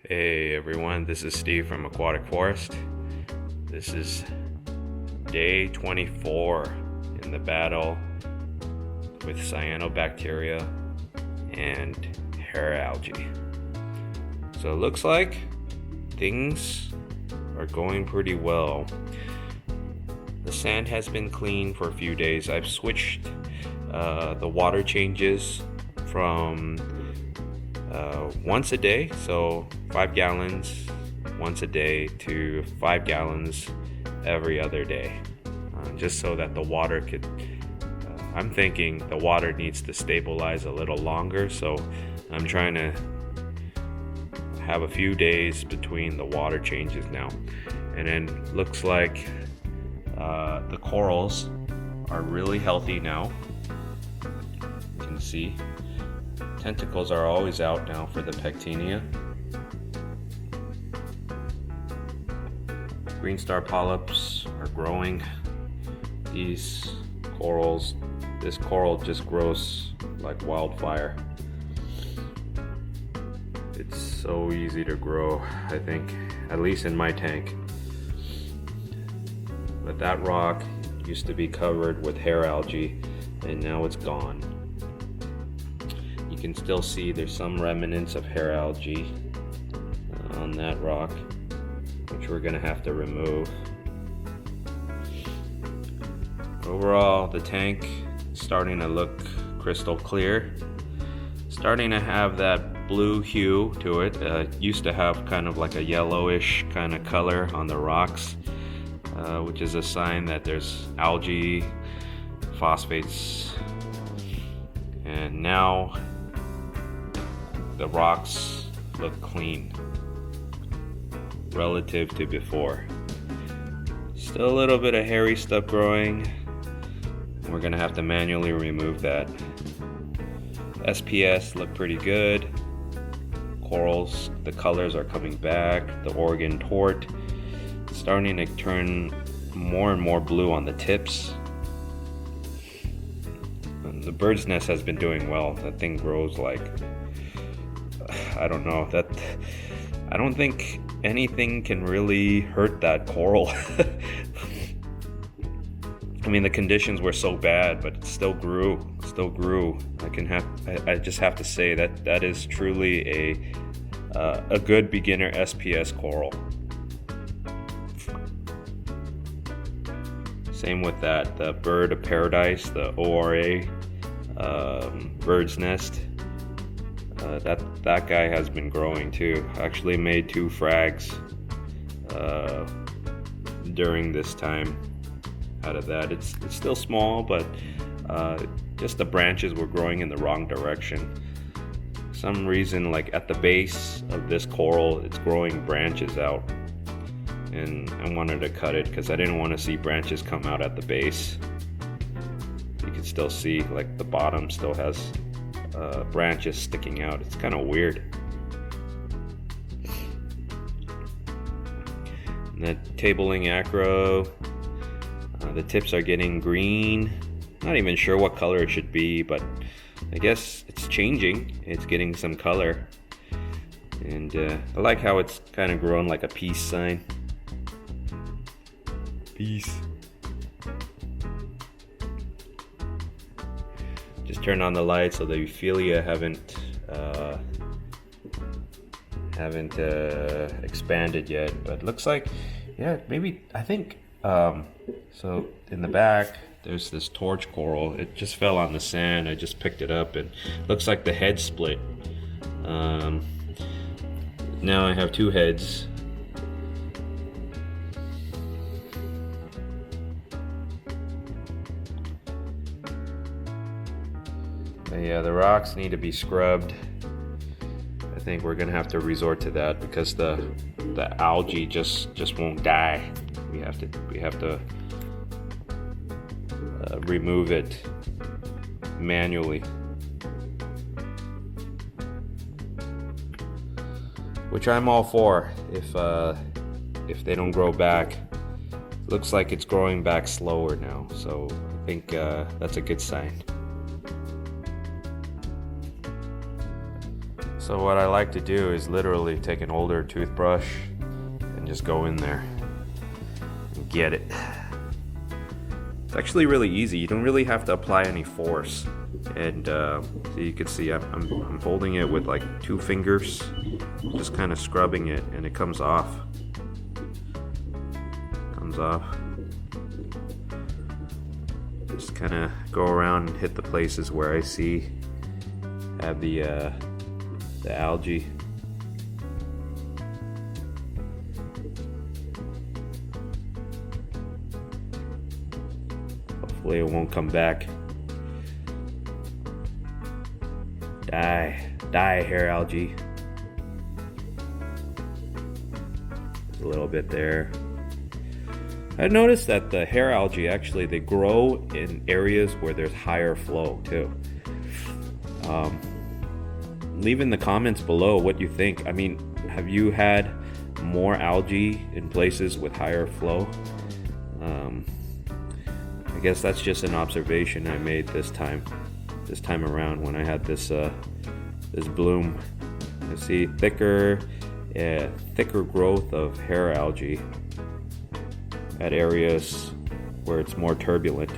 Hey everyone, this is Steve from Aquatic Forest. This is day 24 in the battle with cyanobacteria and hair algae. So it looks like things are going pretty well. The sand has been clean for a few days. I've switched the water changes from once a day, so 5 gallons once a day, to 5 gallons every other day, just so that the water could I'm thinking the water needs to stabilize a little longer, so I'm trying to have a few days between the water changes now. And then looks like the corals are really healthy now. You can see tentacles are always out now for the pectinia. Green star polyps are growing. These corals, this coral just grows like wildfire. It's so easy to grow, I think, at least in my tank. But that rock used to be covered with hair algae, and now it's gone. You can still see there's some remnants of hair algae on that rock, which we're gonna have to remove. Overall, the tank is starting to look crystal clear, starting to have that blue hue to it. It used to have kind of like a yellowish kind of color on the rocks, which is a sign that there's algae, phosphates, and now the rocks look clean relative to before. Still a little bit of hairy stuff growing. We're gonna have to manually remove that. SPS look pretty good. Corals, the colors are coming back. The Oregon tort starting to turn more and more blue on the tips. And the bird's nest has been doing well. That thing grows like, I don't know, I don't think anything can really hurt that coral. I mean, the conditions were so bad, but it still grew. I just have to say that is truly a good beginner SPS coral. Same with that, the bird of paradise, the ORA bird's nest. That guy has been growing too. I actually made 2 frags during this time out of that. It's still small, but just the branches were growing in the wrong direction. Some reason, like at the base of this coral, it's growing branches out, and I wanted to cut it because I didn't want to see branches come out at the base. You can still see like the bottom still has branches sticking out. It's kind of weird. And the tabling acro, the tips are getting green. Not even sure what color it should be, but I guess it's changing. It's getting some color. And I like how it's kind of grown like a peace sign. Peace. Just turned on the light, so the Euphilia haven't expanded yet, but looks like, yeah, maybe, I think, so in the back there's this torch coral. It just fell on the sand. I just picked it up, and looks like the head split. Now I have 2 heads. But yeah, the rocks need to be scrubbed. I think we're gonna have to resort to that because the algae just won't die. We have to remove it manually, which I'm all for. If they don't grow back, looks like it's growing back slower now, so I think that's a good sign. So what I like to do is literally take an older toothbrush and just go in there and get it. It's actually really easy. You don't really have to apply any force. And so you can see I'm holding it with like 2 fingers, just kind of scrubbing it, and it comes off. Just kind of go around and hit the places where I see have the algae. Hopefully it won't come back. Die hair algae. There's a little bit there. I noticed that the hair algae actually, they grow in areas where there's higher flow too. Leave in the comments below what you think. I mean, have you had more algae in places with higher flow? I guess that's just an observation I made this time around when I had this bloom. I see thicker growth of hair algae at areas where it's more turbulent,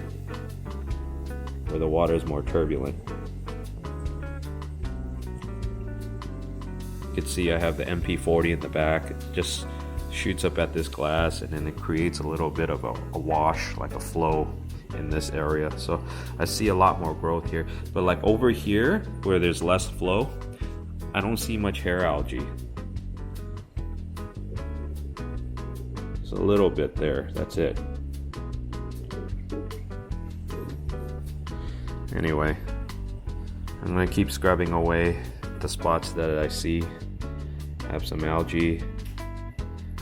where the water is more turbulent. You can see I have the MP40 in the back. It just shoots up at this glass, and then it creates a little bit of a wash, like a flow in this area. So I see a lot more growth here, but like over here where there's less flow, I don't see much hair algae. It's a little bit there, that's it. Anyway, I'm gonna keep scrubbing away the spots that I see have some algae,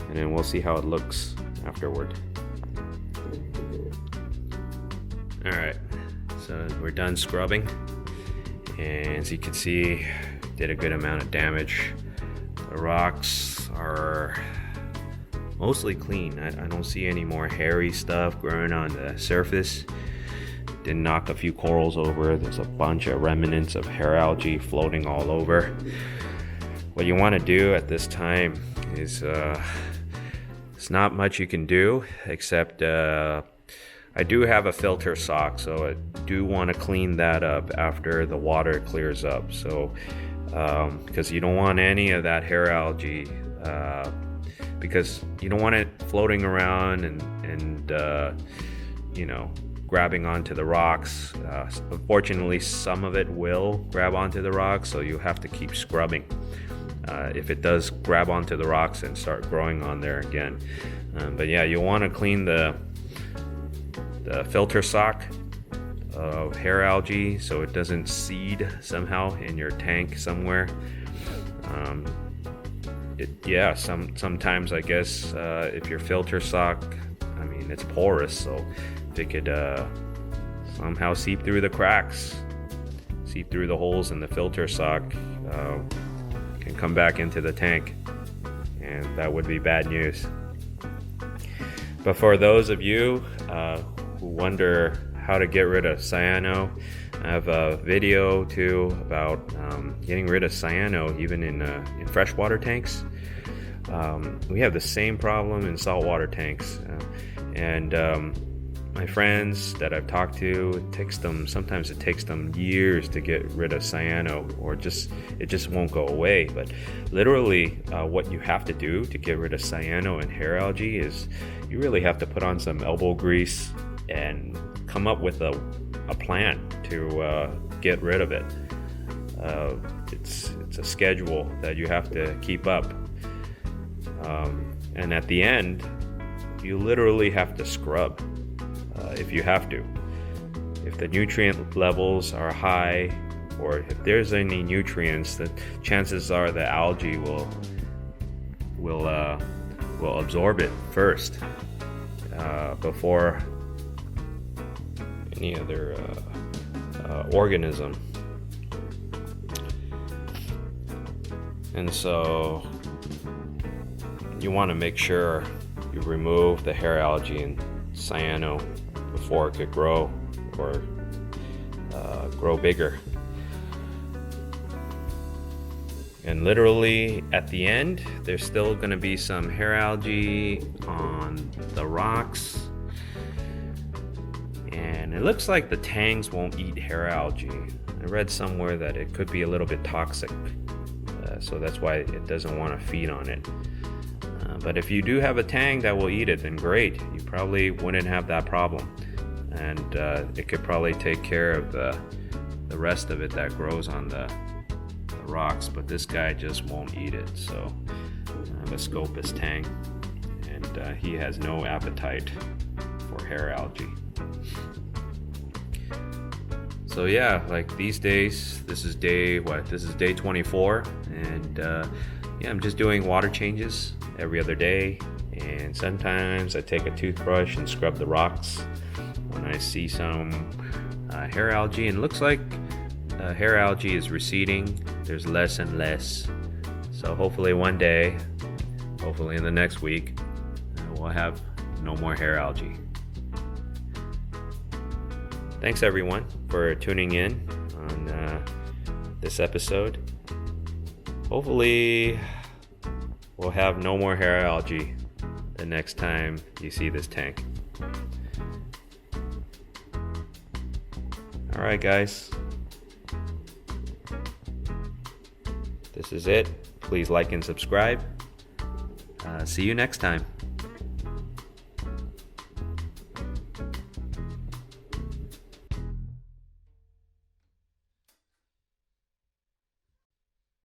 and then we'll see how it looks afterward. Alright, so we're done scrubbing, and as you can see, did a good amount of damage. The rocks are mostly clean. I don't see any more hairy stuff growing on the surface. Did knock a few corals over. There's a bunch of remnants of hair algae floating all over. What you want to do at this time is it's not much you can do, except I do have a filter sock, so I do want to clean that up after the water clears up. So because you don't want any of that hair algae, because you don't want it floating around and you know, grabbing onto the rocks. Unfortunately, some of it will grab onto the rocks, so you have to keep scrubbing if it does grab onto the rocks and start growing on there again. But yeah, you want to clean the filter sock of hair algae so it doesn't seed somehow in your tank somewhere. Sometimes I guess if your filter sock, I mean, it's porous, so if it could somehow seep through the cracks, seep through the holes in the filter sock, can come back into the tank, and that would be bad news. But for those of you who wonder how to get rid of cyano, I have a video too about getting rid of cyano even in freshwater tanks. We have the same problem in saltwater tanks, and my friends that I've talked to, sometimes it takes them years to get rid of cyano, or it just won't go away. But literally what you have to do to get rid of cyano and hair algae is you really have to put on some elbow grease and come up with a plan to get rid of it. It's a schedule that you have to keep up, and at the end you literally have to scrub if you have to. If the nutrient levels are high, or if there's any nutrients, the chances are the algae will absorb it first before any other organism. And so you want to make sure you remove the hair algae and cyano before it could grow or grow bigger. And literally at the end, there's still going to be some hair algae on the rocks. And it looks like the tangs won't eat hair algae. I read somewhere that it could be a little bit toxic, so that's why it doesn't want to feed on it. But if you do have a tang that will eat it, then great. You probably wouldn't have that problem. And it could probably take care of the rest of it that grows on the rocks, but this guy just won't eat it. So I have a Scopus tang, and he has no appetite for hair algae. So yeah, like these days, this is day 24, and yeah, I'm just doing water changes every other day, and sometimes I take a toothbrush and scrub the rocks when I see some hair algae, and it looks like hair algae is receding. There's less and less, so hopefully one day, hopefully in the next week, we'll have no more hair algae. Thanks everyone for tuning in on this episode. Hopefully we'll have no more hair algae the next time you see this tank. Alright guys, this is it. Please like and subscribe. See you next time.